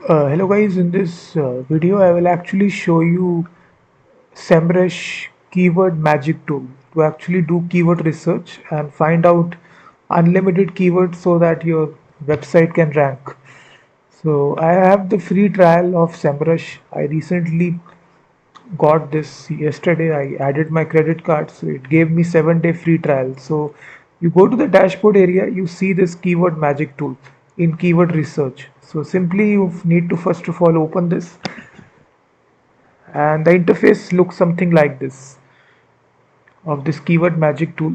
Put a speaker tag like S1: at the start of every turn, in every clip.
S1: Hello guys, in this video I will actually show you SEMrush keyword magic tool to actually do keyword research and find out unlimited keywords so that your website can rank. So I have the free trial of SEMrush. I recently got this yesterday. I added my credit card, so it gave me 7-day free trial. So you go to the dashboard area, you see this keyword magic tool in keyword research. So simply you need to first of all open this, and the interface looks something like this of this keyword magic tool.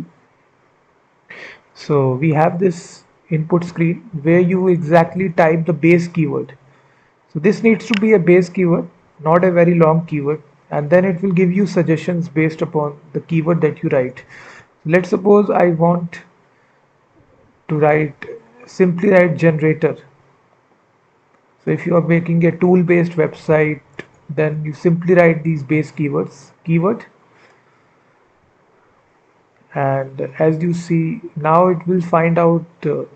S1: So we have this input screen where you exactly type the base keyword. So this needs to be a base keyword, not a very long keyword, and then it will give you suggestions based upon the keyword that you write. Let's suppose I want to simply write generator. So if you are making a tool based website, then you simply write these base keyword, and as you see now it will find out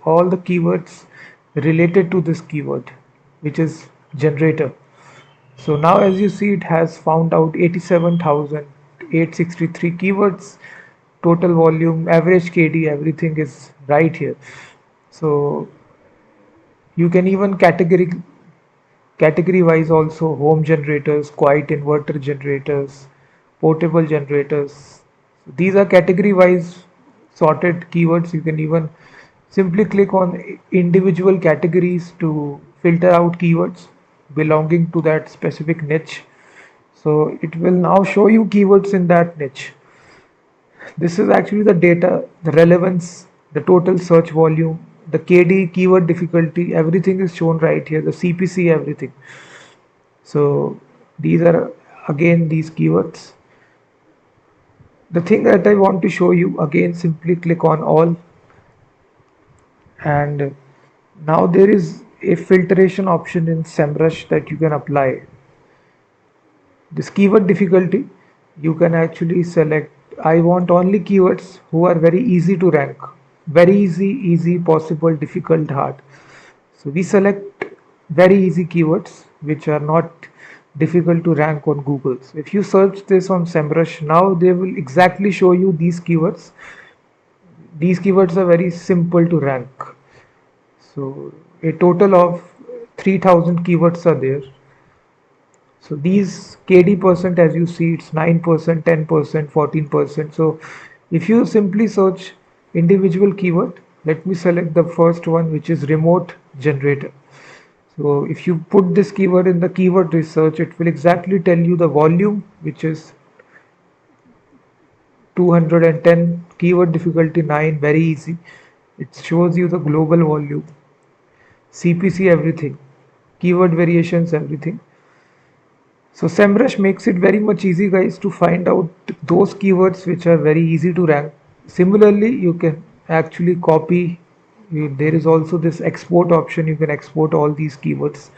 S1: all the keywords related to this keyword, which is generator. So now as you see it has found out 87,863 keywords, total volume, average KD, everything is right here. So you can even category wise also: home generators, quiet inverter generators, portable generators. These are category wise sorted keywords. You can even simply click on individual categories to filter out keywords belonging to that specific niche. So it will now show you keywords in that niche. This is actually the data, the relevance, the total search volume, the KD, keyword difficulty, everything is shown right here, the CPC, everything. So these are again these keywords. The thing that I want to show you, again simply click on all, and now there is a filtration option in SEMrush that you can apply. This keyword difficulty, you can actually select I want only keywords who are very easy to rank. Very easy, possible, difficult, hard. So we select very easy keywords which are not difficult to rank on Google. So if you search this on SEMrush, now they will exactly show you these keywords. These keywords are very simple to rank. So a total of 3,000 keywords are there. So these KD percent, as you see, it's 9%, 10%, 14%. So if you simply search individual keyword, let me select the first one, which is remote generator. So if you put this keyword in the keyword research, it will exactly tell you the volume, which is 210, keyword difficulty 9, very easy. It shows you the global volume, CPC, everything, keyword variations, everything. So SEMrush makes it very much easy, guys, to find out those keywords which are very easy to rank. Similarly, you can actually copy. There is also this export option. You can export all these keywords.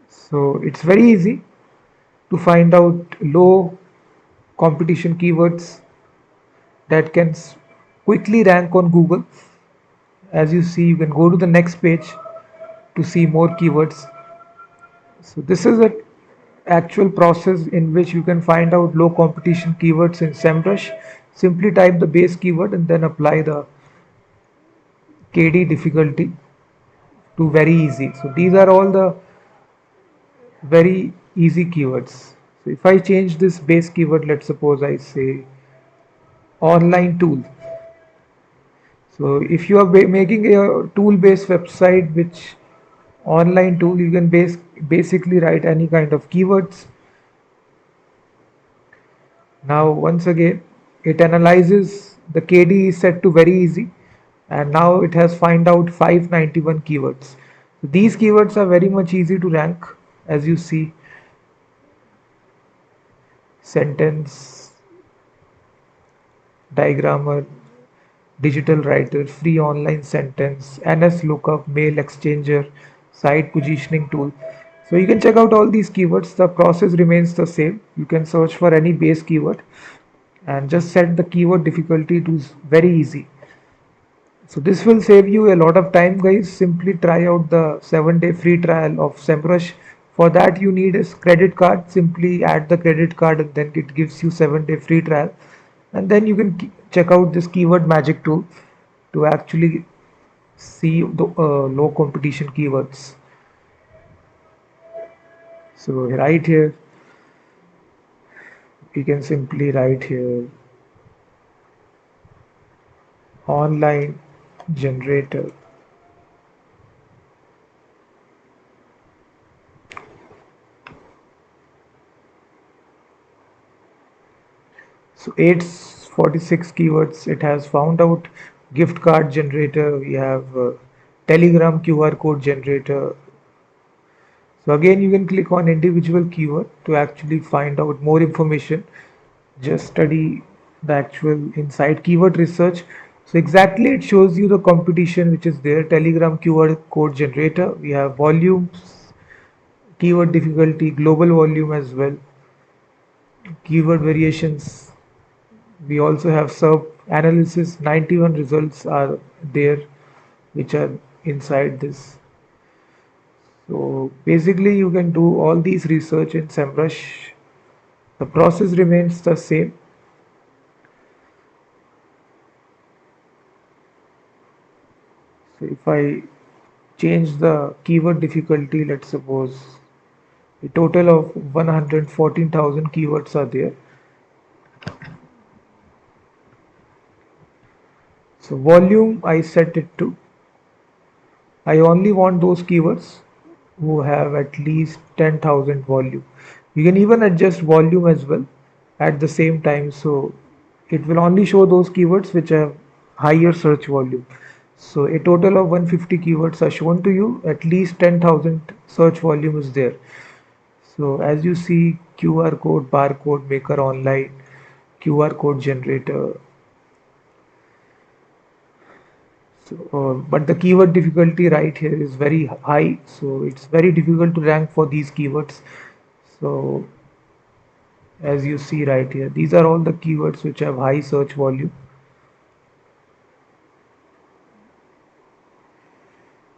S1: So it's very easy to find out low competition keywords that can quickly rank on Google. As you see, you can go to the next page to see more keywords. So this is a actual process in which you can find out low competition keywords in SEMrush. Simply type the base keyword and then apply the KD difficulty to very easy. So these are all the very easy keywords. So if I change this base keyword, let's suppose I say online tool. So if you are making a tool based website which online tool, you can basically write any kind of keywords. Now once again it analyzes, the KD is set to very easy, and now it has find out 591 keywords. These keywords are very much easy to rank. As you see, sentence, diagrammer, digital writer, free online sentence, NS lookup, mail exchanger, site positioning tool. So you can check out all these keywords. The process remains the same. You can search for any base keyword and just set the keyword difficulty to very easy. So this will save you a lot of time, guys. Simply try out the 7-day free trial of SEMrush. For that you need a credit card. Simply add the credit card and then it gives you 7-day free trial. And then you can check out this keyword magic tool to actually see the low competition keywords. So right here, you can simply write here online generator. So 846 keywords it has found out. Gift card generator, we have Telegram QR code generator. So again, you can click on individual keyword to actually find out more information. Just study the actual inside keyword research. So exactly it shows you the competition which is there. Telegram QR code generator. We have volumes, keyword difficulty, global volume as well, keyword variations. We also have sub analysis. 91 results are there which are inside this. So basically you can do all these research in SEMrush. The process remains the same. So if I change the keyword difficulty, let's suppose a total of 114,000 keywords are there. So volume I set it to, I only want those keywords who have at least 10,000 volume. You can even adjust volume as well at the same time. So it will only show those keywords which have higher search volume. So a total of 150 keywords are shown to you. At least 10,000 search volume is there. So as you see, QR code, barcode maker online, QR code generator. So, but the keyword difficulty right here is very high. So it's very difficult to rank for these keywords. So as you see right here, these are all the keywords which have high search volume.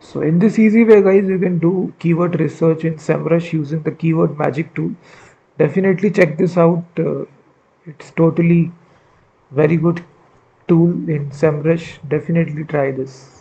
S1: So in this easy way, guys, you can do keyword research in SEMrush using the keyword magic tool. Definitely check this out. It's totally very good tool in SEMrush. Definitely try this.